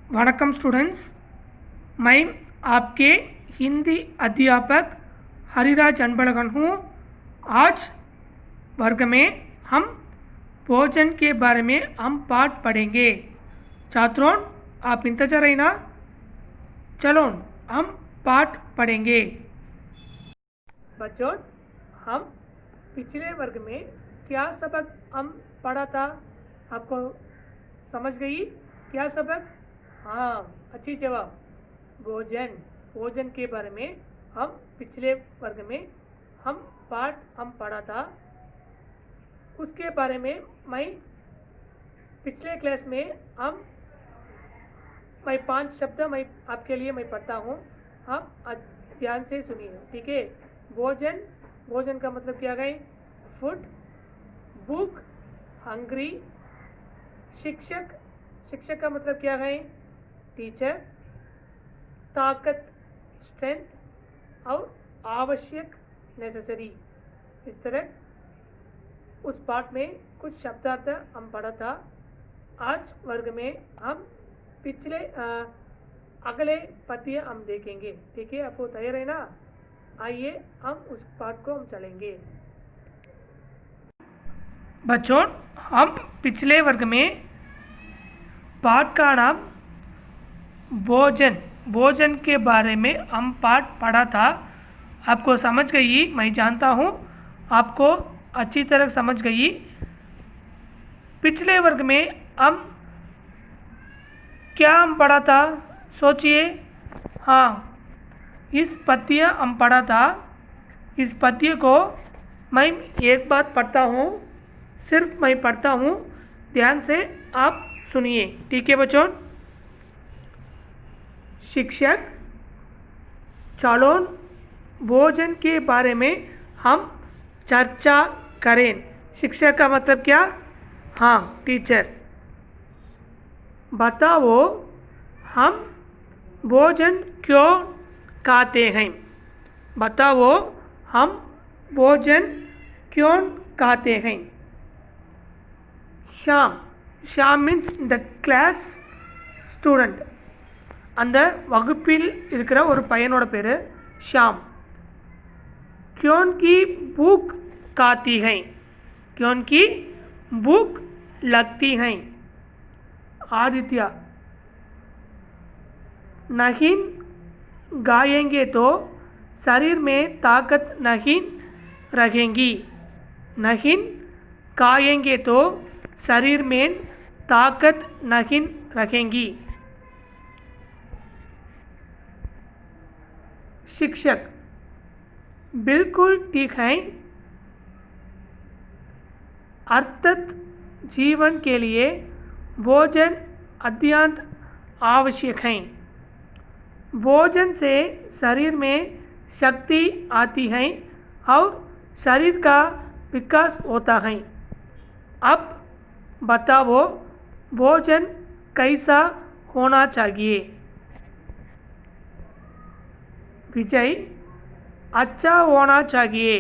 वणक्कम students, मैं आपके हिंदी अध्यापक हरिराज अनबळगन हूँ। आज वर्ग में हम भोजन के बारे में हम पाठ पढ़ेंगे। छात्रों, आप इंतजार है ना? चलो हम पाठ पढ़ेंगे। बच्चों, हम पिछले वर्ग में क्या सबक हम पढ़ा था? आपको समझ गई? क्या सबक? हाँ, अच्छी जवाब। भोजन भोजन के बारे में हम पिछले वर्ग में हम पढ़ा था। उसके बारे में मैं पिछले क्लास में मैं 5 शब्द मैं आपके लिए मैं पढ़ता हूँ। आप ध्यान से सुनिए, ठीक है? भोजन भोजन का मतलब क्या है? Food, book, hungry. शिक्षक शिक्षक का मतलब क्या है? टीचर। ताकत, स्ट्रेंथ, और आवश्यक, नेसेसरी। इस तरह उस पाठ में कुछ शब्दार्थ हम पढ़ा था। आज वर्ग में हम पिछले अगले पद्य हम देखेंगे, ठीक है? आपको तैयार है ना? आइए हम उस पाठ को हम चलेंगे। बच्चों, हम पिछले वर्ग में पाठ का नाम भोजन भोजन के बारे में हम पाठ पढ़ा था। आपको समझ गई? मैं जानता हूँ आपको अच्छी तरह समझ गई। पिछले वर्ग में हम क्या हम पढ़ा था? सोचिए। हाँ, इस पद्य हम पढ़ा था। इस पद्य को मैं एक बात पढ़ता हूँ, सिर्फ मैं पढ़ता हूँ, ध्यान से आप सुनिए, ठीक है बच्चों? शिक्षक, चलो भोजन के बारे में हम चर्चा करें। शिक्षक का मतलब क्या? हाँ, टीचर। बताओ, हम भोजन क्यों खाते हैं? बताओ, हम भोजन क्यों खाते हैं? Shyam Shyam means the class student. அந்த வகுப்பில் இருக்கிற ஒரு பையனோட பேர் ஷாம். क्योंकि भूख खाती हैं, क्योंकि भूख लगती हैं. आदित्य, नहीं गाएंगे तो शरीर में ताकत नहीं रहेगी. नहीं खाएंगे तो शरीर में ताकत नहीं रहेगी. शिक्षक, बिल्कुल ठीक है. अर्थत जीवन के लिए भोजन अत्यंत आवश्यक है. भोजन से शरीर में शक्ति आती है और शरीर का विकास होता है. अब बताओ, भोजन कैसा होना चाहिए? विजय, अच्छा होना चाहिए.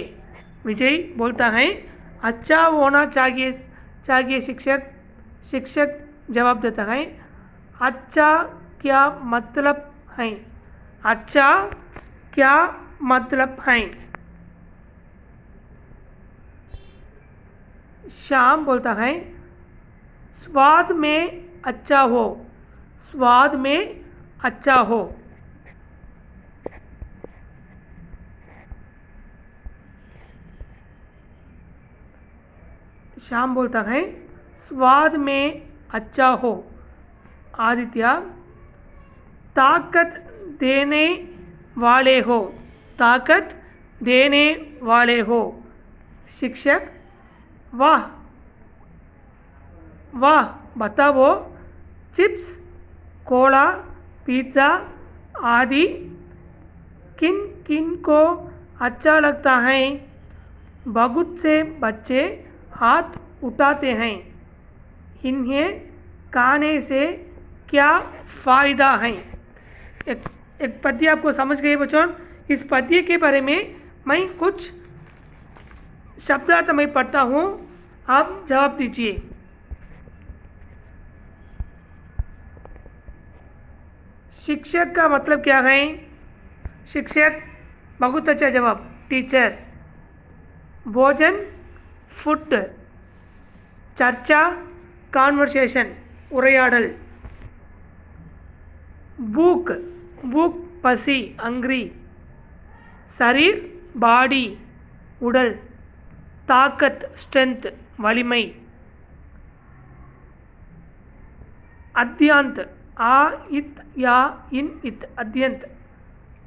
विजय बोलता है अच्छा होना चाहिए. चाहिए शिक्षक जवाब देता है अच्छा क्या मतलब है? अच्छा क्या मतलब है? श्याम बोलता है स्वाद में अच्छा हो. स्वाद में अच्छा हो. श्याम बोलता है स्वाद में अच्छा हो. आदित्य, ताकत देने वाले हो. ताकत देने वाले हो. शिक्षक, वाह वाह, बताओ, चिप्स, कोला, पिज़्ज़ा आदि किन किन को अच्छा लगता है? बहुत से बच्चे हाथ उठाते हैं. इन्हें खाने से क्या फ़ायदा है? एक पद्य आपको समझ गए बच्चों? इस पद्य के बारे में मैं कुछ शब्दार्थ मैं पढ़ता हूँ, आप जवाब दीजिए. शिक्षक का मतलब क्या है? शिक्षक, बहुत अच्छा जवाब, टीचर। भोजन, फूड। चर्चा, कॉन्वर्सेशन, उரையாடல்। भूख, भूख पसी, हंग्री। शरीर, बॉडी, उடல்। ताकत, स्ट्रेंथ, வலிமை। अद्यांत, आ इत या इन इत, अद्यंत,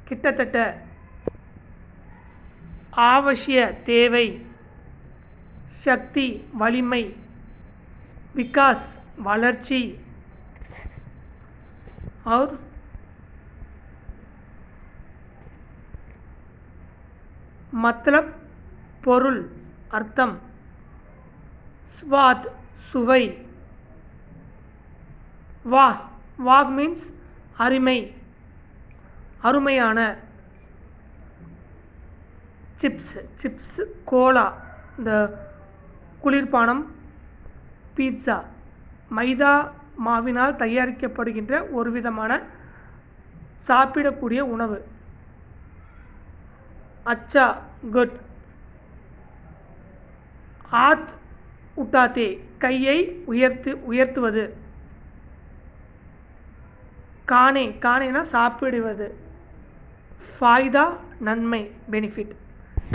கிட்டத்தட்ட। आवश्य, தேவை। शक्ति, வலிமை। विकास, வளர்ச்சி। और मतलब, பொருள், அர்த்தம்। स्वाद, சுவை। वाह, वाह मीन्स அருமை, அருமையான। சிப்ஸ், சிப்ஸ், கோலா, இந்த குளிர்பானம், பீட்சா, மைதா மாவினால் தயாரிக்கப்படுகின்ற ஒரு விதமான சாப்பிடக்கூடிய உணவு। अच्छा, குட்। ஆத் உட்டாத்தே, கையை உயர்த்துவது। கானே, கானேனா சாப்பிடுவது। फायदा, नन्மை, बेनिफिट।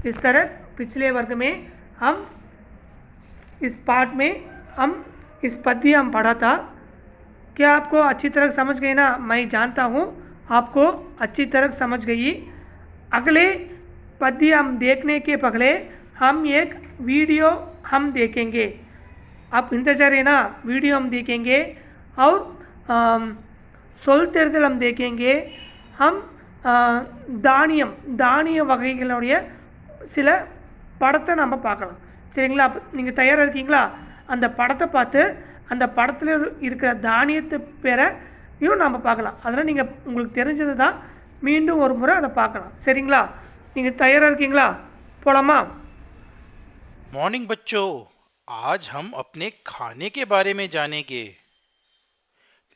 इस तरह पिछले वर्ग में हम इस पार्ट में हम इस पद्य हम पढ़ा था। क्या आपको अच्छी तरह समझ गई ना? मैं जानता हूँ आपको अच्छी तरह समझ गई। अगले पद्य हम देखने के पहले हम एक वीडियो हम देखेंगे। आप इंतजार है ना? वीडियो हम देखेंगे और சொல் தேர்தல் हम देखेंगे। हम தானியம், தானிய வகைகளுடைய சில படத்தை நம்ம பார்க்கலாம், சரிங்களா? நீங்கள் தயாராக இருக்கீங்களா? அந்த படத்தை பார்த்து அந்த படத்தில் இருக்கிற தானியத்து பேரையும் நம்ம பார்க்கலாம்। அதனால் நீங்கள் உங்களுக்கு தெரிஞ்சது தான் மீண்டும் ஒரு முறை அதை பார்க்கலாம், சரிங்களா? நீங்கள் தயாராக இருக்கீங்களா? போலாமா? मॉर्निंग बच्चों, आज हम अपने खाने के बारे में जानेंगे।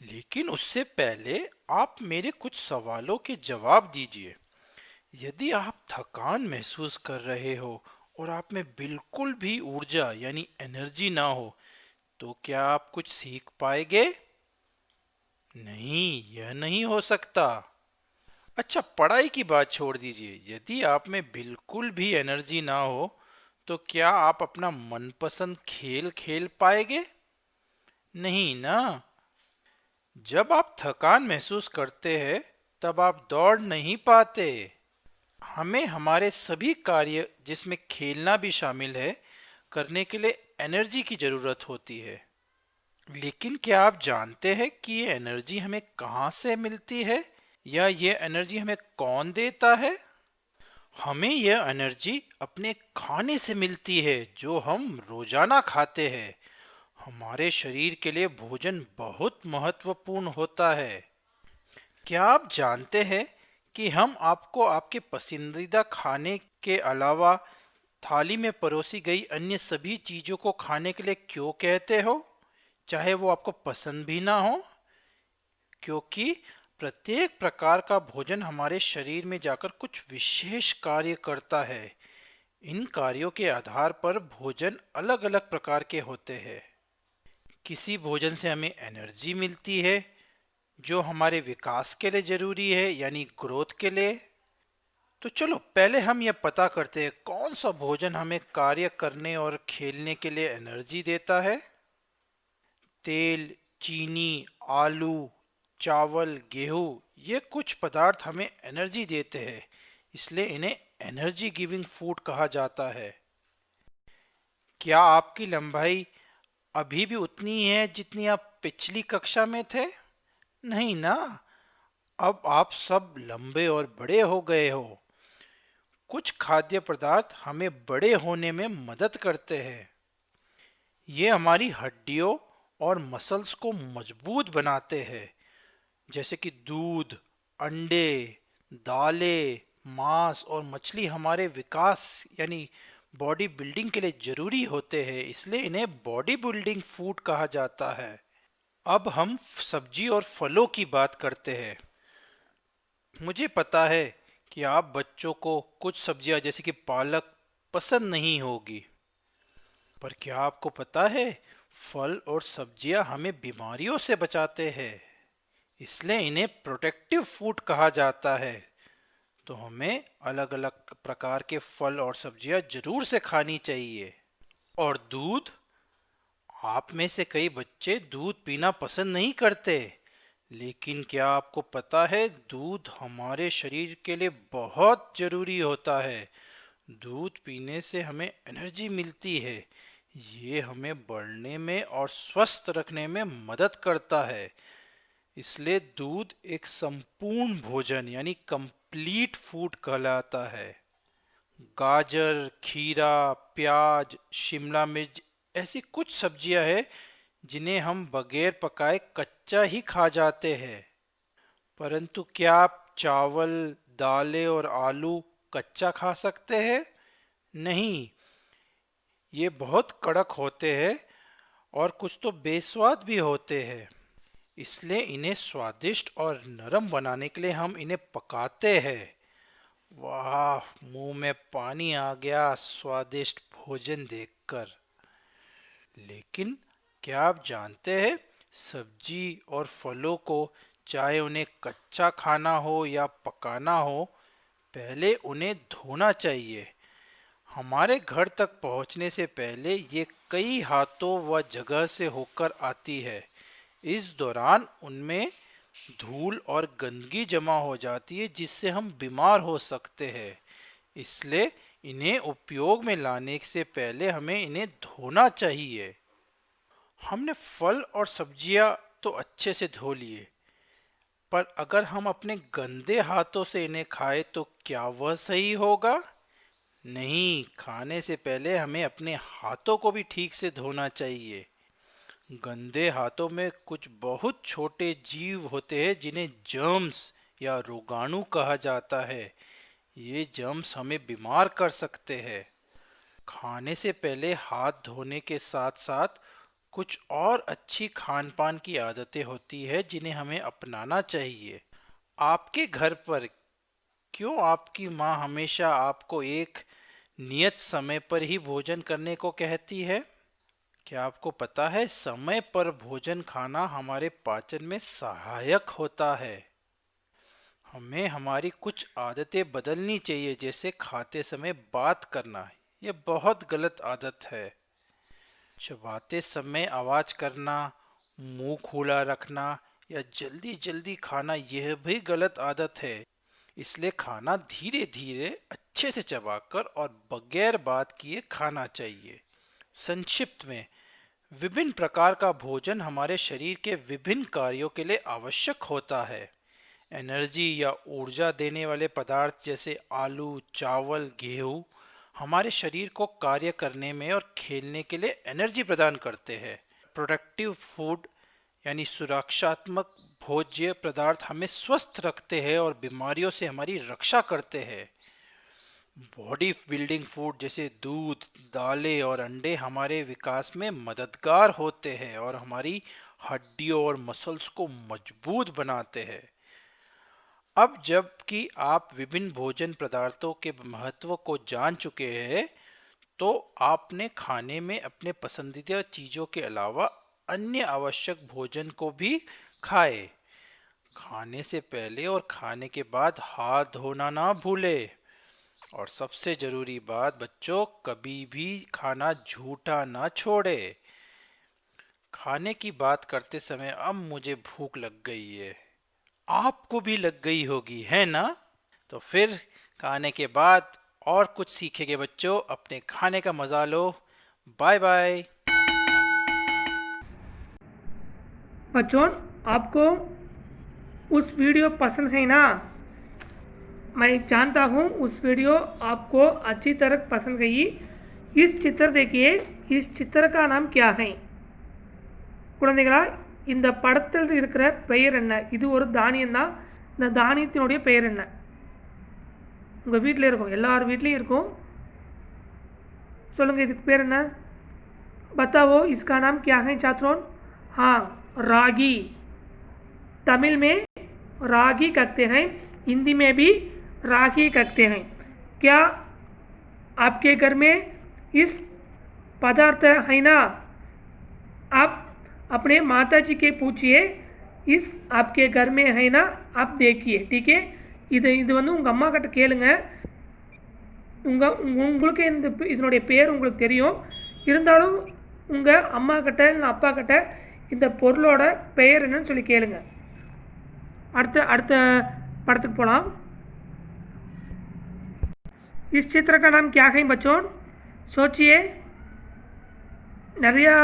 लेकिन उससे पहले आप मेरे कुछ सवालों के जवाब दीजिए। यदि आप थकान महसूस कर रहे हो और आप में बिल्कुल भी ऊर्जा यानी एनर्जी ना हो, तो क्या आप कुछ सीख पाएंगे? नहीं, यह नहीं हो सकता। अच्छा, पढ़ाई की बात छोड़ दीजिए। यदि आप में बिल्कुल भी एनर्जी ना हो, तो क्या आप अपना मनपसंद खेल खेल पाएंगे? नहीं ना। जब आप थकान महसूस करते हैं तब आप दौड़ नहीं पाते। हमें हमारे सभी कार्य, जिसमें खेलना भी शामिल है, करने के लिए एनर्जी की जरूरत होती है। लेकिन क्या आप जानते हैं कि ये एनर्जी हमें कहाँ से मिलती है, या ये एनर्जी हमें कौन देता है? हमें यह एनर्जी अपने खाने से मिलती है, जो हम रोजाना खाते हैं। हमारे शरीर के लिए भोजन बहुत महत्वपूर्ण होता है। क्या आप जानते हैं कि हम आपको आपके पसंदीदा खाने के अलावा थाली में परोसी गई अन्य सभी चीजों को खाने के लिए क्यों कहते हो, चाहे वो आपको पसंद भी ना हो? क्योंकि प्रत्येक प्रकार का भोजन हमारे शरीर में जाकर कुछ विशेष कार्य करता है। इन कार्यों के आधार पर भोजन अलग अलग प्रकार के होते हैं। किसी भोजन से हमें एनर्जी मिलती है, जो हमारे विकास के लिए जरूरी है, यानी ग्रोथ के लिए। तो चलो पहले हम यह पता करते हैं कौन सा भोजन हमें कार्य करने और खेलने के लिए एनर्जी देता है। तेल, चीनी, आलू, चावल, गेहूं, ये कुछ पदार्थ हमें एनर्जी देते हैं, इसलिए इन्हें एनर्जी गिविंग फूड कहा जाता है। क्या आपकी लंबाई अभी भी उतनी है जितनी आप पिछली कक्षा में थे? नहीं ना, अब आप सब लंबे और बड़े हो गए हो। कुछ खाद्य पदार्थ हमें बड़े होने में मदद करते हैं। ये हमारी हड्डियों और मसल्स को मजबूत बनाते हैं, जैसे कि दूध, अंडे, दालें, मांस और मछली हमारे विकास यानी बॉडी बिल्डिंग के लिए जरूरी होते हैं, इसलिए इन्हें बॉडी बिल्डिंग फूड कहा जाता है। अब हम सब्जी और फलों की बात करते हैं। मुझे पता है कि आप बच्चों को कुछ सब्जियां जैसे कि पालक पसंद नहीं होगी, पर क्या आपको पता है फल और सब्जियां हमें बीमारियों से बचाते हैं, इसलिए इन्हें प्रोटेक्टिव फूड कहा जाता है। तो हमें अलग अलग प्रकार के फल और सब्जियां जरूर से खानी चाहिए। और दूध, आप में से कई बच्चे दूध पीना पसंद नहीं करते, लेकिन क्या आपको पता है दूध हमारे शरीर के लिए बहुत जरूरी होता है। दूध पीने से हमें एनर्जी मिलती है, ये हमें बढ़ने में और स्वस्थ रखने में मदद करता है। इसलिए दूध एक संपूर्ण भोजन यानी कंप्लीट फूड कहलाता है। गाजर, खीरा, प्याज, शिमला मिर्च ऐसी कुछ सब्जियां हैं जिन्हें हम बगैर पकाए कच्चा ही खा जाते हैं। परंतु क्या आप चावल, दालें और आलू कच्चा खा सकते हैं? नहीं, ये बहुत कड़क होते हैं और कुछ तो बेस्वाद भी होते हैं। इसलिए इन्हें स्वादिष्ट और नरम बनाने के लिए हम इन्हें पकाते हैं। वाह, मुंह में पानी आ गया स्वादिष्ट भोजन देखकर। लेकिन क्या आप जानते हैं सब्जी और फलों को चाहे उन्हें कच्चा खाना हो या पकाना हो, पहले उन्हें धोना चाहिए। हमारे घर तक पहुंचने से पहले ये कई हाथों व जगह से होकर आती है। इस दौरान उनमें धूल और गंदगी जमा हो जाती है जिससे हम बीमार हो सकते हैं। इसलिए इन्हें उपयोग में लाने से पहले हमें इन्हें धोना चाहिए। हमने फल और सब्जियां तो अच्छे से धो लिए, पर अगर हम अपने गंदे हाथों से इन्हें खाएं तो क्या वह सही होगा? नहीं, खाने से पहले हमें अपने हाथों को भी ठीक से धोना चाहिए। गंदे हाथों में कुछ बहुत छोटे जीव होते हैं जिन्हें जर्म्स या रोगाणु कहा जाता है। ये जर्म्स हमें बीमार कर सकते हैं। खाने से पहले हाथ धोने के साथ साथ कुछ और अच्छी खान पान की आदतें होती है जिन्हें हमें अपनाना चाहिए। आपके घर पर क्यों आपकी माँ हमेशा आपको एक नियत समय पर ही भोजन करने को कहती है? क्या आपको पता है समय पर भोजन खाना हमारे पाचन में सहायक होता है। हमें हमारी कुछ आदतें बदलनी चाहिए, जैसे खाते समय बात करना। यह बहुत गलत आदत है। चबाते समय आवाज करना, मुंह खुला रखना या जल्दी जल्दी खाना, यह भी गलत आदत है। इसलिए खाना धीरे धीरे अच्छे से चबाकर और बगैर बात किए खाना चाहिए। संक्षिप्त में, विभिन्न प्रकार का भोजन हमारे शरीर के विभिन्न कार्यों के लिए आवश्यक होता है। एनर्जी या ऊर्जा देने वाले पदार्थ जैसे आलू, चावल, गेहूं हमारे शरीर को कार्य करने में और खेलने के लिए एनर्जी प्रदान करते हैं। प्रोडक्टिव फूड यानी सुरक्षात्मक भोज्य पदार्थ हमें स्वस्थ रखते हैं और बीमारियों से हमारी रक्षा करते हैं। बॉडी बिल्डिंग फूड जैसे दूध, दालें और अंडे हमारे विकास में मददगार होते हैं और हमारी हड्डियों और मसल्स को मजबूत बनाते हैं। अब जबकि आप विभिन्न भोजन पदार्थों के महत्व को जान चुके हैं, तो आपने खाने में अपने पसंदीदा चीज़ों के अलावा अन्य आवश्यक भोजन को भी खाए। खाने से पहले और खाने के बाद हाथ धोना ना भूले। और सबसे जरूरी बात बच्चों, कभी भी खाना झूठा ना छोड़े। खाने की बात करते समय अब मुझे भूख लग गई है, आपको भी लग गई होगी, है ना? तो फिर खाने के बाद और कुछ सीखेंगे बच्चों। अपने खाने का मजा लो। Bye bye. बच्चों, आपको उस वीडियो पसंद है ना? मैं जानता हूँ उस वीडियो आपको अच्छी तरह पसंद गई। इस चित्र देखिए, इस चित्र का नाम क्या है? குழந்தைகளா, இந்த படத்தில் இருக்கிற பெயர் என்ன? இது ஒரு தானியம் தான். இந்த தானியத்தினுடைய பெயர் என்ன? உங்கள் வீட்டில் இருக்கும், எல்லார் வீட்லேயும் இருக்கும். சொல்லுங்கள், இதுக்கு பேர் என்ன? बताओ इसका नाम क्या है छात्रों? हाँ, रागी। तमिल में रागी कहते हैं। हिंदी में भी राखी कहते हैं। क्या आपके घर में इस पदार्थ है ना? आप अपने माता जी के पूछिए, इस आपके घर में है ना? आप देखिए, ठीक है? இது வந்து உங்கள் அம்மா கிட்ட கேளுங்க. உங்களுக்கு இதனுடைய பேர் உங்களுக்கு தெரியும். இருந்தாலும் உங்கள் அம்மா கிட்ட இல்லை அப்பா கிட்ட இந்த பொருளோட பெயர் என்னன்னு சொல்லி கேளுங்க. அடுத்த पढ़ते போகலாம். इस चित्र का नाम क्या है बच्चों? सोचिए. நிறையா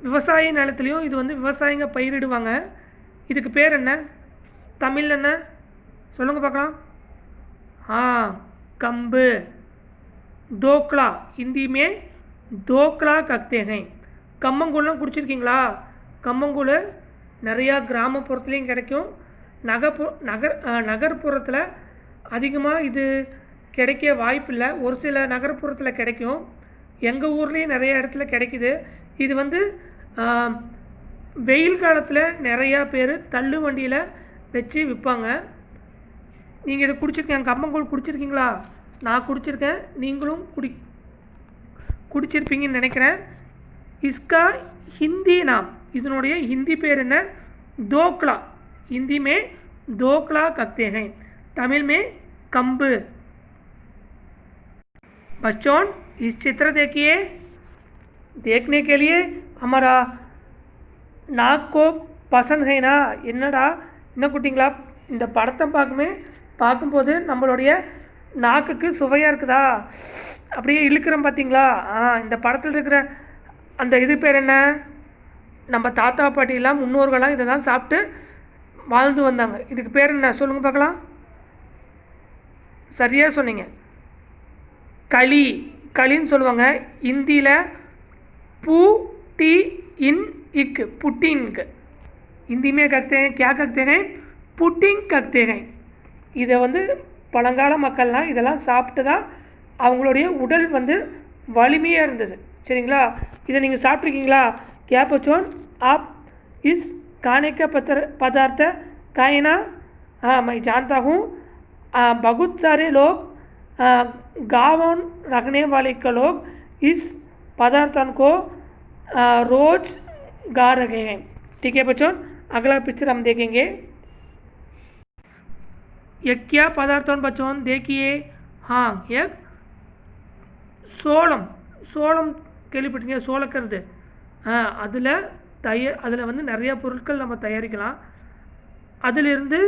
விவசாய நிலத்துலையும் இது வந்து விவசாயிங்க பயிரிடுவாங்க. இதுக்கு பேர் என்ன? தமிழ் என்ன சொல்லுங்கள் பார்க்கலாம். கம்பு. டோக்லா. हिंदी में டோக்லா कहते हैं. கம்மங்கூழ்லாம் குடிச்சிருக்கீங்களா? கம்மங்கூழ் நிறையா கிராமப்புறத்துலேயும் கிடைக்கும். நகர்ப்புறத்தில் அதிகமாக இது கிடைக்க வாய்ப்பில்லை. ஒரு சில நகர்ப்புறத்தில் கிடைக்கும். எங்கள் ஊர்லேயும் நிறைய இடத்துல கிடைக்குது. இது வந்து வெயில் காலத்தில் நிறையா பேர் தள்ளு வண்டியில் வச்சு விற்பாங்க. நீங்கள் இதை குடிச்சிருக்கீங்க, கம்மங்கூழ் குடிச்சிருக்கீங்களா? நான் குடிச்சிருக்கேன், நீங்களும் குடிச்சிருப்பீங்கன்னு நினைக்கிறேன். இஸ்கா ஹிந்தி நாம், இதனுடைய ஹிந்தி பேர் என்ன? டோக்லா. हिंदी में ढोकला कहते हैं, तमिल में कम्ब. बच्चों इस चित्र देखिए. देखने के लिए हमारा नाक को पसंद है ना? என்னடா என்ன குட்டிங்களா, இந்த படத்தை பார்க்கும்போது நம்மளுடைய நாக்குக்கு சுவையாக இருக்குதா? அப்படியே இழுக்கிறோம் பார்த்தீங்களா? இந்த படத்தில் இருக்கிற அந்த இது பேர் என்ன? நம்ம தாத்தா பாட்டிலாம் முன்னோர்கள்லாம் இதை தான் சாப்பிட்டு வாழ்ந்து வந்தாங்க. இதுக்கு பேர் என்ன சொல்லுங்கள் பார்க்கலாம். சரியாக சொன்னீங்க, களி. களின்னு சொல்லுவாங்க. ஹிந்தியில் பூ टी इन इक, पुटिंग. हिंदी में कहते हैं क्या कहते हैं? पुटिंग कहते हैं. இதை வந்து பழங்கால மக்கள்லாம் இதெல்லாம் சாப்பிட்டு தான் அவங்களுடைய உடல் வந்து வலிமையாக இருந்தது. சரிங்களா? இதை நீங்கள் சாப்பிட்ருக்கீங்களா? क्या बच्चों आप इस खाने का पदार्थ खाए ना? हाँ, मैं जानता हूँ. बहुत सारे लोग गाँव रखने वाले का लोग इस पदार्थन को रोज गा रहे हैं. ठीक है बच्चों, अगला पिक्चर हम देखेंगे. ये क्या पदार्थ बच्चों देखिए. हाँ, एक சோளம். சோளம் கேள்விப்பட்டீங்க? சோளக்கருது. அதில் வந்து நிறையா பொருட்கள் நம்ம தயாரிக்கலாம். அதிலிருந்து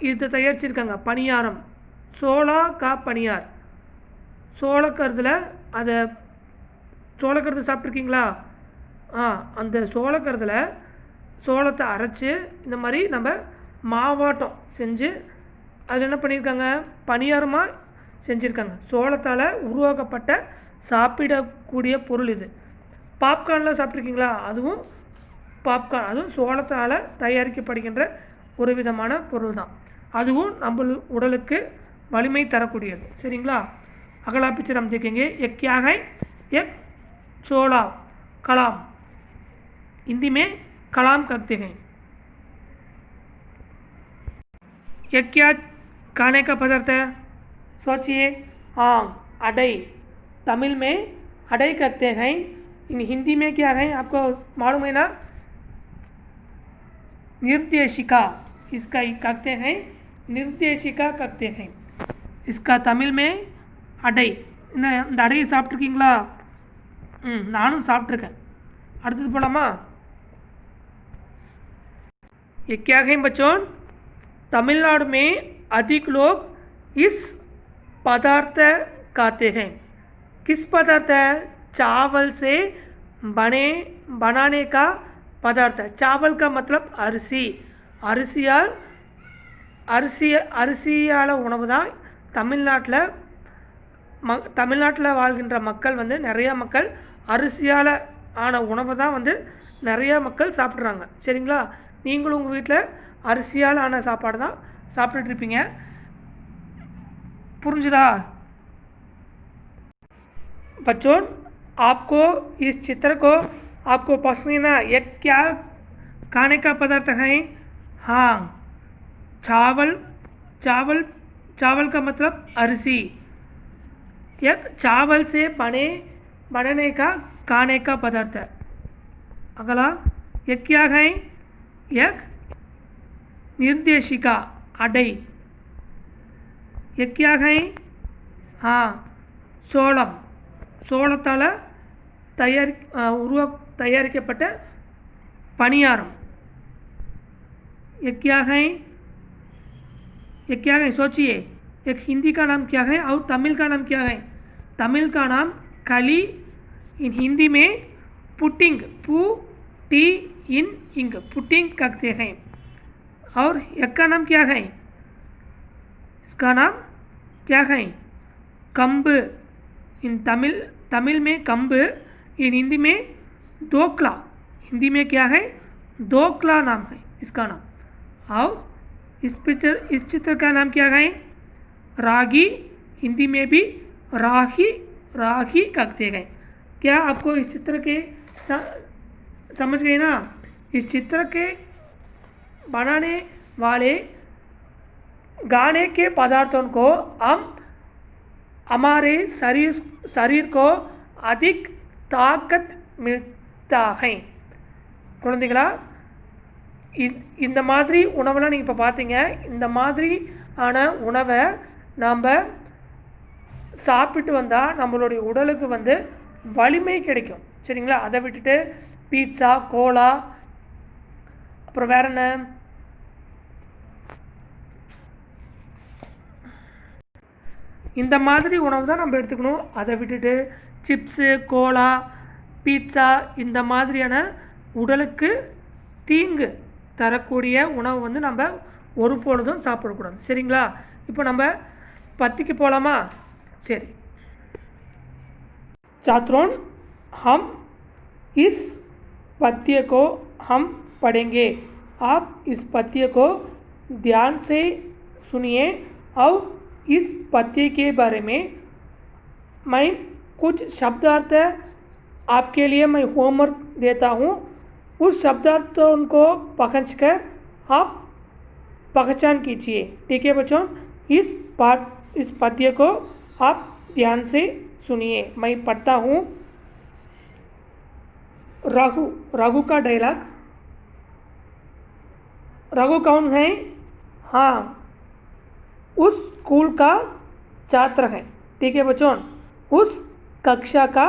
இதை தயாரிச்சிருக்காங்க பணியாரம். சோளா கா பணியார். சோளக்கருதில் அதை சோளக்கருது சாப்பிட்ருக்கீங்களா? அந்த சோளக்கருதில் சோளத்தை அரைச்சி இந்த மாதிரி நம்ம மாவாட்டம் செஞ்சு அதில் என்ன பண்ணியிருக்காங்க? பணியாரமாக செஞ்சுருக்காங்க. சோளத்தால் உருவாக்கப்பட்ட சாப்பிடக்கூடிய பொருள் இது. பாப்கார்ன்லாம் சாப்பிட்ருக்கீங்களா? அதுவும் பாப்கார்ன், அதுவும் சோளத்தால் தயாரிக்கப்படுகின்ற ஒரு விதமான பொருள் தான். அதுவும் நம்ம உடலுக்கு வலிமை தரக்கூடியது. சரிங்களா? अगला पिक्चर हम देखेंगे. एक क्या है? एक छोला, कलाम. हिंदी में कलाम कहते हैं. ये क्या खाने का पदार्थ है? सोचिए. हाँ, अडई. तमिल में अडई कहते हैं. इन हिंदी में क्या है आपको मालूम है ना? निर्देशिका. इसका कहते हैं निर्देशिका कहते हैं. इसका तमिल में अडई. இந்த அடையை சாப்பிட்ருக்கீங்களா? நானும் சாப்பிட்ருக்கேன். அடுத்தது போலாமா? ये क्या है बच्चों? तमिलनाडु में अधिक लोग इस पदार्थ खाते हैं. किस पदार्थ है? चावल से बनाने का पदार्थ. चावल का मतलब अरिसी. அரிசியால் உணவு தான் தமிழ்நாட்டில் வாழ்கின்ற மக்கள் வந்து நிறையா மக்கள் அரிசியால் ஆன உணவை தான் வந்து நிறையா மக்கள் சாப்பிட்றாங்க. சரிங்களா? நீங்களும் உங்கள் வீட்டில் அரிசியால் ஆன சாப்பாடு தான் சாப்பிட்டுட்ருப்பீங்க. புரிஞ்சுதா? बच्चों आपको इस चित्र को आपको पसंद है ना? ये क्या खाने का पदार्थ है? हाँ, चावल चावल चावल का मतलब अरसी। एक चावल से बनने का खाने का पदार्थ है। अगला एक क्या है? एक निर्देशिका अडை। एक क्या है? हाँ, சோளம்। சோளத்தால் தயாரிக்கப்பட்ட பணியாரம்। ये क्या है? ये क्या है? सोचिए। एक हिंदी का नाम क्या है और तमिल का नाम क्या है? तमिल का नाम कली, इन हिंदी में पुटिंग, पू टी इन इंग, पुटिंग कहते हैं। और एक का नाम क्या है? इसका नाम क्या है? कंब। इन तमिल में कंब, इन हिंदी में दोकला। हिंदी में क्या है? दोकला नाम है इसका नाम। और इस चित्र का नाम क्या है? रागी। हिंदी में भी रागी कहते हैं। क्या आपको इस चित्र के समझ गए ना? इस चित्र के बनाने वाले गाने के पदार्थों को हम हमारे शरीर को अधिक ताकत मिलता है। குழந்தைகளா, இந்த மாதிரி உணவெல்லாம் நீங்கள் இப்போ பார்த்தீங்க. இந்த மாதிரி ஆன உணவை நாம் சாப்பிட்டு வந்தால் நம்மளுடைய உடலுக்கு வந்து வலிமை கிடைக்கும். சரிங்களா? அதை விட்டுட்டு பீட்சா, கோலா, அப்புறம் வேற என்ன, இந்த மாதிரி உணவு தான் நம்ம எடுத்துக்கணும். அதை விட்டுட்டு சிப்ஸு, கோலா, பீட்சா இந்த மாதிரியான உடலுக்கு தீங்கு தரக்கூடிய உணவு வந்து நம்ம ஒருபொழுதும் சாப்பிடக்கூடாது. சரிங்களா? இப்போ நம்ம பத்திக்கு போகலாமா? சரி छात्रों, हम इस पद्य को हम पढ़ेंगे। आप इस पद्य को ध्यान से सुनिए और इस पद्य के बारे में मैं कुछ शब्दार्थ आपके लिए मैं होमवर्क देता हूँ। उस शब्दार्थों को पकड़कर आप पहचान कीजिए। ठीक है बच्चों? इस पद्य को आप ध्यान से सुनिए। मैं पढ़ता हूँ। रघु का डायलॉग। रघु कौन है? हाँ, उस स्कूल का छात्र है। ठीक है बच्चों? उस कक्षा का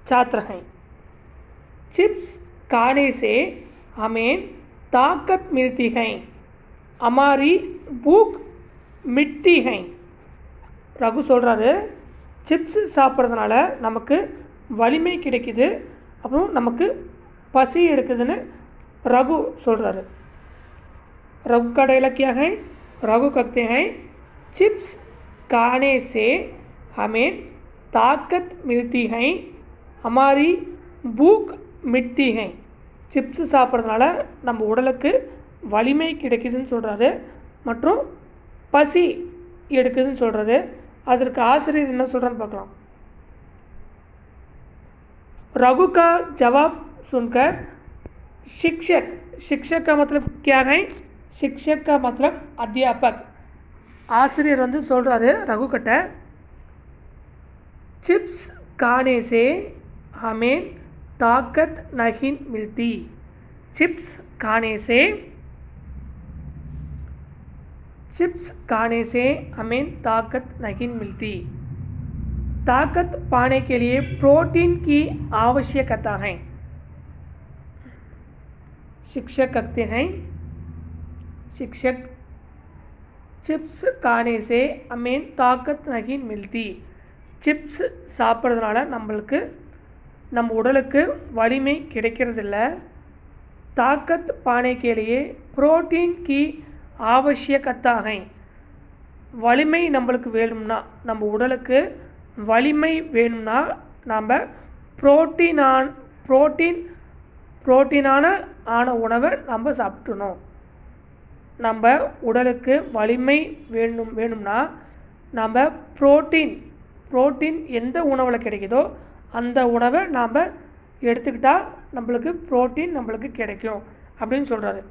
छात्र है। चिप्स खाने से हमें ताकत मिलती है, हमारी भूख मिटती है। रघु சொல்றாரு, சிப்ஸ் சாப்பிட்றதுனால நமக்கு வலிமை கிடைக்குது, அப்புறம் நமக்கு பசி எடுக்குதுன்னு रघु சொல்றாரு। रघु का डायलॉग क्या है? रघु कहते हैं, चिप्स खाने से हमें ताकत मिलती है, हमारी भूख मिटती है। சிப்ஸ் சாப்பிட்றதுனால நம்ம உடலுக்கு வலிமை கிடைக்குதுன்னு சொல்கிறாரு, மற்றும் பசி எடுக்குதுன்னு சொல்கிறாரு। அதற்கு ஆசிரியர் என்ன சொல்கிறான்னு பார்க்கலாம்। रघु का जवाब सुनकर शिक्षक का मतलब क्या है? शिक्षक का मतलब अध्यापक। ஆசிரியர் வந்து சொல்கிறாரு रघु கிட்ட, चिप्स खाने से हमें ताकत नहीं मिलती। चिप्स खाने से हमें ताकत नहीं मिलती। ताकत पाने के लिए प्रोटीन की आवश्यकता है। शिक्षक कहते हैं, चिप्स खाने से हमें ताकत नहीं मिलती। चिप्स சாப்பிட்றதுனால நம்மளுக்கு நம்ம உடலுக்கு வலிமை கிடைக்கிறதில்ல। ताकत पाने के लिए प्रोटीन की आवश्यकता है। வலிமை நம்மளுக்கு வேணும்னா, நம்ம உடலுக்கு வலிமை வேணும்னா நாம் புரோட்டீனான உணவை நம்ம சாப்பிடணும்। நம்ம உடலுக்கு வலிமை வேணும்னா நாம் புரோட்டீன் எந்த உணவில் கிடைக்குதோ அந்த உணவை நாம் எடுத்துக்கிட்டால் நம்மளுக்கு புரோட்டீன் நம்மளுக்கு கிடைக்கும் அப்படின்னு சொல்கிறாரு।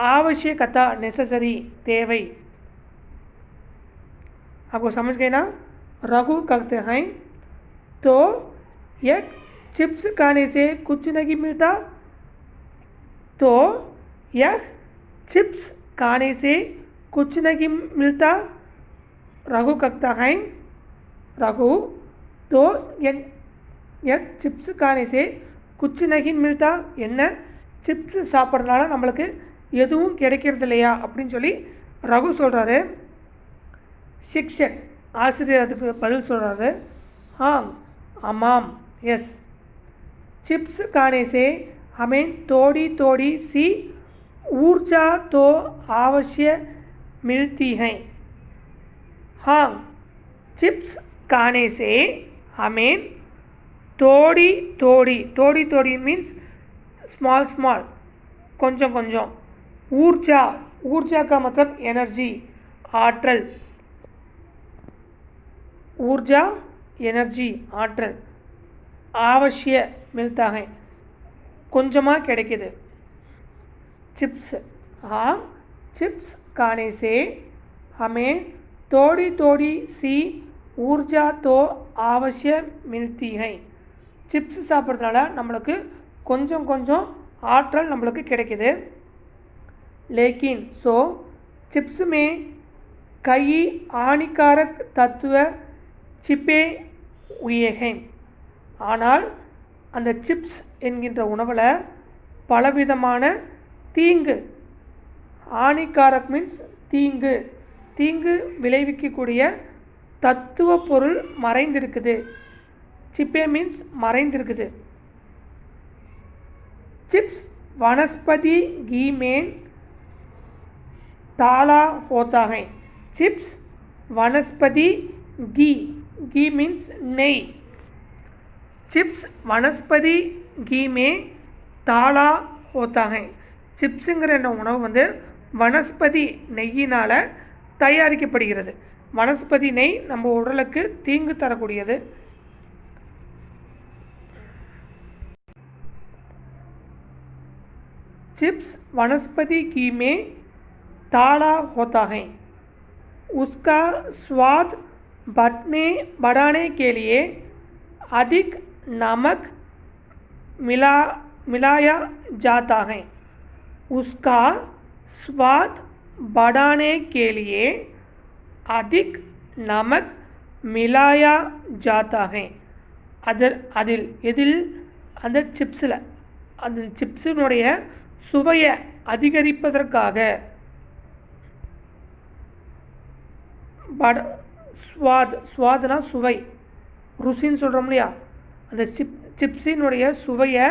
आवश्यकता नेसेसरी தேவை. आपको समझ गए ना. रघु कहते हैं तो एक चिप्स खाने से कुछ नहीं मिलता. तो एक चिप्स खाने से कुछ नहीं मिलता. रघु कहता है रघु तो एक चिप्स खाने से कुछ नहीं मिलता. என்ன சிப்ஸ் சாப்பிட்றதுனால நம்மளுக்கு எதுவும் கிடைக்கிறது இல்லையா அப்படின்னு சொல்லி ரகு சொல்கிறாரு. शिक्षक ஆசிரியர் அதுக்கு பதில் சொல்கிறாரு. हाँ आमाम यस. चिप्स खाने से हमें थोड़ी थोड़ी सी ऊर्जा तो अवश्य मिलती है. हाँ चिप्स खाने से हमें थोड़ी थोड़ी थोड़ी थोड़ी मीन्स स्मॉल स्मॉल கொஞ்சம் கொஞ்சம். ऊर्जा ऊर्जा का मतलब एनर्जी आற்றல். ऊर्जा एनर्जी आற்றல். आवश्य मिलता है கொஞ்சமாக கிடைக்குது. चिप्स हाँ चिप्स खाने से हमें थोड़ी थोड़ी सी ऊर्जा तो अवश्य मिलती है. चिप्स சாப்பிட்றதுனால நம்மளுக்கு கொஞ்சம் கொஞ்சம் ஆற்றல் நம்மளுக்கு கிடைக்குது. लेकिन सो चिप्स में कई हानिकारक तत्व छिपे हुए हैं. ஆனால் அந்த சிப்ஸ் என்கின்ற உணவில் பலவிதமான தீங்கு, ஹானிகாரக் மீன்ஸ் தீங்கு, தீங்கு விளைவிக்கக்கூடிய தத்துவ பொருள் மறைந்திருக்குது. சிப்பே மீன்ஸ் மறைந்திருக்குது. चिप्स वनस्पति घी में डाला होता है. चिप्स वनस्पति घी, घी मीन्स नेई. चिप्स वनस्पति घी में डाला होता है. चिप्ஸுங்கிற உணவு வந்து வனஸ்பதி நெய்யினால் தயாரிக்கப்படுகிறது. வனஸ்பதி நெய் நம்ம உடலுக்கு தீங்கு தரக்கூடியது. चिप्स वनस्पति घी में डाला होता है. उसका स्वाद बढ़ाने के लिए अधिक नमक मिलाया जाता है. उसका स्वाद बढ़ाने के लिए अधिक नमक मिलाया जाता है. அதில் எதில் அந்த சிப்ஸில் அந்த சிப்ஸினுடைய சுவையை அதிகரிப்பதற்காக ஸ்வாத், ஸ்வாத்னா சுவை, ருசின்னு சொல்கிறோம் இல்லையா, அந்த சிப்ஸினுடைய சுவையை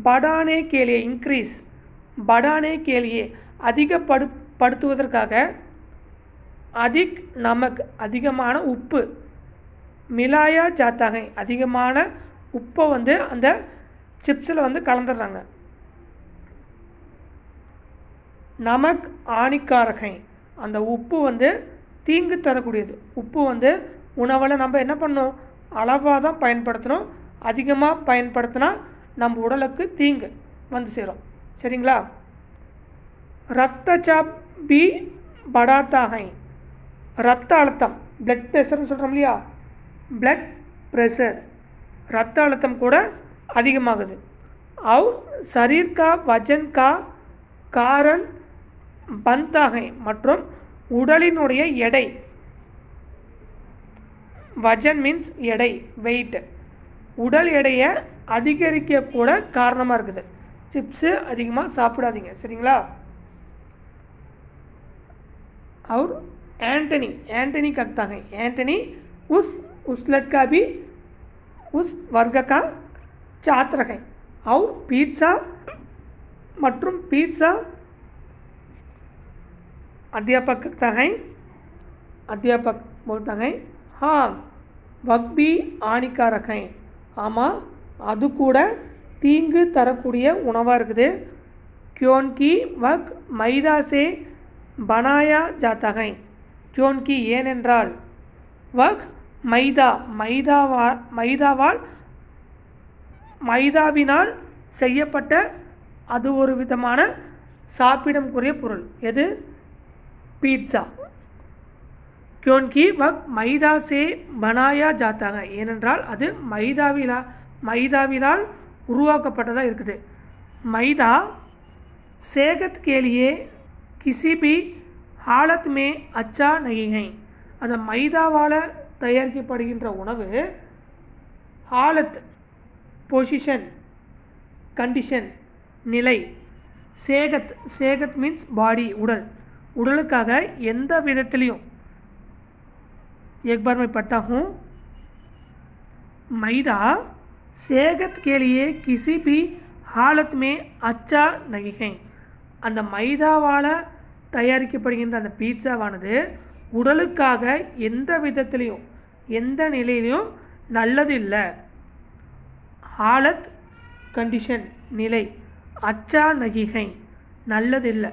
படானே கேலியே இன்க்ரீஸ், படானே கேலியே அதிகப்படுத்துவதற்காக அதிக் நமக் அதிகமான உப்பு, மிலாயா ஜாத்தாகை அதிகமான உப்பை வந்து அந்த சிப்ஸில் வந்து கலந்துடுறாங்க. நமக் ஆணிக்காரகை அந்த உப்பு வந்து தீங்கு தரக்கூடியது. உப்பு வந்து உணவில் நம்ம என்ன பண்ணணும், அளவாக தான் பயன்படுத்தணும். அதிகமாக பயன்படுத்தினா நம்ம உடலுக்கு தீங்கு வந்து சேரும். சரிங்களா. ரத்தச்சாப் பி படாத்தாகை ரத்த அழுத்தம், பிளட் ப்ரெஷர்னு சொல்கிறோம் இல்லையா, பிளட் ப்ரெஷர் ரத்த அழுத்தம் கூட அதிகமாகுது. और शरीर का वजन का कारण बनता है மற்றும் உடலினுடைய எடை, வஜன் மீன்ஸ் எடை, வெயிட், உடல் எடையை அதிகரிக்க கூட காரணமாக இருக்குது. சிப்ஸு அதிகமாக சாப்பிடாதீங்க. சரிங்களா. और एंटनी कहता है, एंटनी उस लड़का भी उस वर्ग का छात्र है. और पिज्ज़ा மற்றும் पिज्ज़ा अध्यापक कहता है, अध्यापक बोलता है हाँ वह भी हानिकारक है. ஆமாம் அது கூட தீங்கு தரக்கூடிய உணவாக இருக்குது. क्योंकि वह मैदा से बनाया जाता है. क्योंकि ஏனென்றால் वह மைதாவினால் செய்யப்பட்ட அது ஒரு விதமான சாப்பிடக்கூடிய பொருள் எது? பீட்சா. क्योंकि वह मैदा से बनाया जाता है, ஏனென்றால் அது மைதாவிலால் உருவாக்கப்பட்டதாக இருக்குது. मैदा सेहत के लिए किसी भी हालत में अच्छा नहीं है. அந்த மைதாவால் தயாரிக்கப்படுகின்ற உணவு ஹாலத் பொசிஷன் கண்டிஷன் நிலை, சேகத் மீன்ஸ் பாடி உடலுக்காக எந்த விதத்திலையும். एक बार मैं पढ़ता हूँ, मैदा सेहत के लिए किसी भी हालत में अच्छा नहीं है. அந்த மைதாவால் தயாரிக்கப்படுகின்ற அந்த பீட்சாவானது உடலுக்காக எந்த விதத்திலையும் எந்த நிலையிலையும் நல்லது இல்லை. हालत कंडीशन निலை, अच्छा नहीं है நல்லது இல்லை.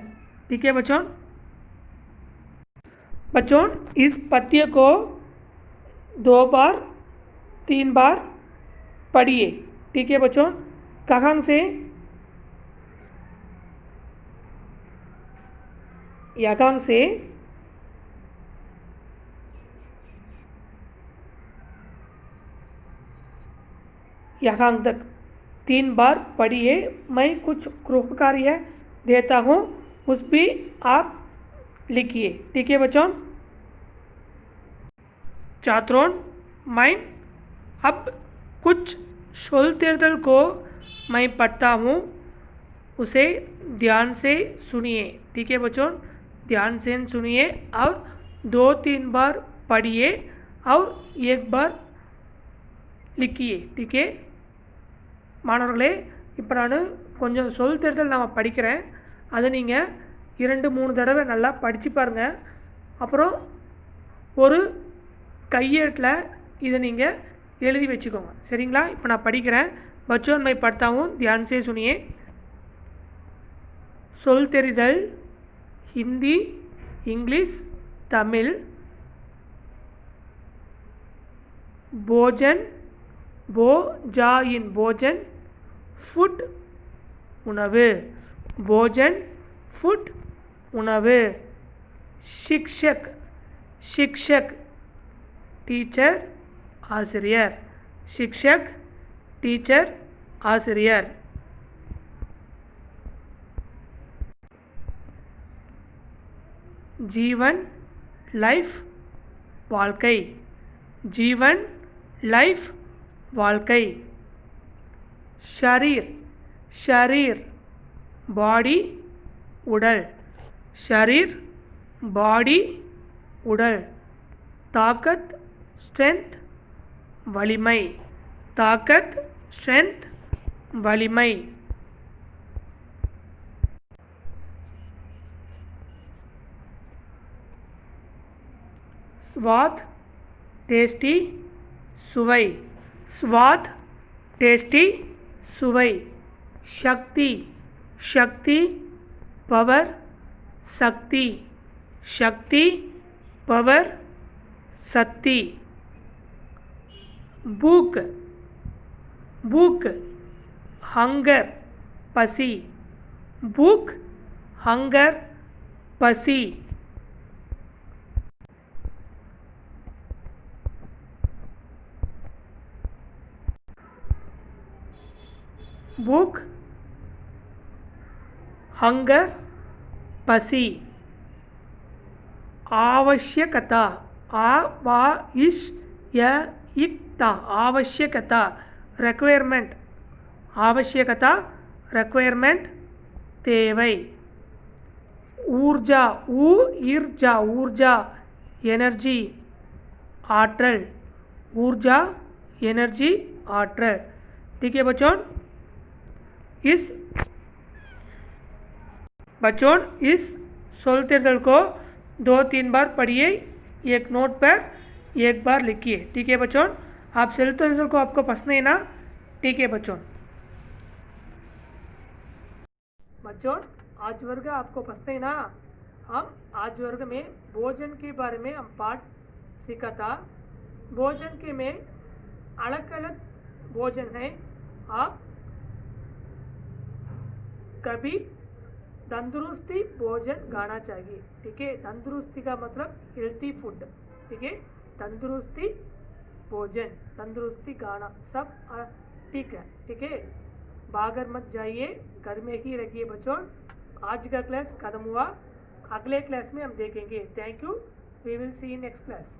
ठीक है बच्चों. बच्चों इस पद्य को 2 बार 3 बार पढ़िए. ठीक है बच्चों. कहाँ से? यहाँ से यहाँ तक 3 बार पढ़िए. मैं कुछ गृह कार्य देता हूँ, उस भी आप लिखिए. ठीक है बच्चों. छात्रों, मैं अब कुछ सोलतेर्दल को मैं पढ़ता हूँ, उसे ध्यान से सुनिए. ठीक है बच्चों. ध्यान से सुनिए और 2-3 बार पढ़िए और 1 बार लिखिए. ठीक है மாணவர்களே, இப்போ நான் கொஞ்சம் சொல் தேர்தல் நான் படிக்கிறேன், அதை நீங்கள் 2-3 தடவை நல்லா படித்து பாருங்கள். அப்புறம் ஒரு கையேட்டில் இதை நீங்கள் எழுதி வச்சுக்கோங்க. சரிங்களா? இப்போ நான் படிக்கிறேன். बच्चों मैं पढ़ता हूँ, ध्यान से सुनिए. சொல் தெரிதல் हिंदी इंग्लिश तमिल. भोजन भोजन फुड उणवु. भोजन फुड उणवु. शिक्षक टीचर आसिरियर. शिक्षक टीचर आसिरियर. जीवन लाइफ வாழ்க்கை. जीवन लाइफ வாழ்க்கை. शरीर बॉडी उडल. शरीर बॉडी उडल. ताकत स्ट्रेंथ वलिமை. ताकत स्ट्रेंथ वलिமை. स्वाद टेस्टी सुவை. स्वाद टेस्टी सुவை. शक्ति पवर शक्ति. शक्ति पवर शक्ति. भूख हंगर पसी. भूख हंगर पसी. भूख हंगर पसी. आवश्यकता आवश्यकता रिक्वायरमेंट. आवश्यकता रिक्वायरमेंट தேவை. ऊर्जा एनर्जी आற்றல். ऊर्जा एनर्जी आற்றல். ठीक है बच्चों. इस सोल तेर्दल को 2-3 बार पढ़िए. एक नोट पर 1 बार लिखिए. ठीक है बच्चों. आप सोल तेर्दल को आपको पसंद है ना? ठीक है बच्चों. आज वर्ग आपको पसंद है ना? हम आज वर्ग में भोजन के बारे में हम पाठ सीखा था. भोजन के में अलग अलग भोजन है. आप कभी तंदुरुस्ती भोजन खाना चाहिए, ठीक है। तंदुरुस्ती का मतलब हेल्थी फूड, ठीक है। तंदुरुस्ती भोजन, तंदुरुस्ती खाना, सब ठीक है, ठीक है। बाहर मत जाइए, घर में ही रहिए बच्चों। आज का क्लास खत्म हुआ, अगले क्लास में हम देखेंगे। Thank you, we will see in next class.